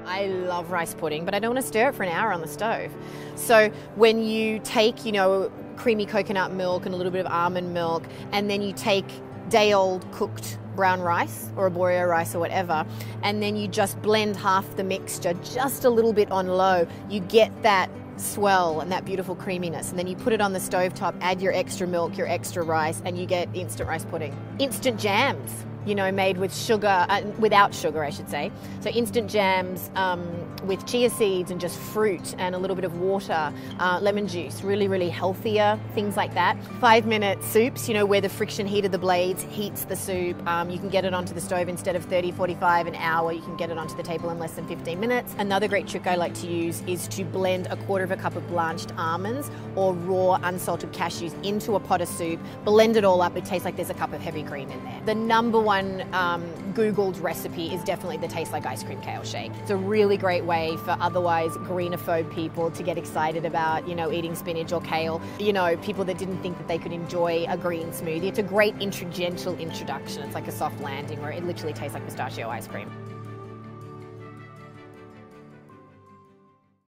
I love rice pudding, but I don't want to stir it for an hour on the stove. So when you take, you know, creamy coconut milk and a little bit of almond milk, and then you take day-old cooked brown rice or arborio rice or whatever, and then you just blend half the mixture just a little bit on low, you get that swell and that beautiful creaminess, and then you put it on the stovetop, add your extra milk, your extra rice, and you get instant rice pudding. Instant jams, you know, made with sugar, without sugar I should say. So instant jams with chia seeds and just fruit and a little bit of water, lemon juice, really healthier, things like that. 5-minute soups, you know, where the friction heat of the blades heats the soup. You can get it onto the stove instead of 30, 45, an hour. You can get it onto the table in less than 15 minutes. Another great trick I like to use is to blend 1/4 cup of blanched almonds or raw unsalted cashews into a pot of soup, blend it all up. It tastes like there's a cup of heavy cream in there. The number one Googled recipe is definitely the Taste Like Ice Cream Kale Shake. It's a really great way for otherwise greenophobe people to get excited about, you know, eating spinach or kale. You know, people that didn't think that they could enjoy a green smoothie. It's a great gentle introduction. It's like a soft landing where it literally tastes like pistachio ice cream.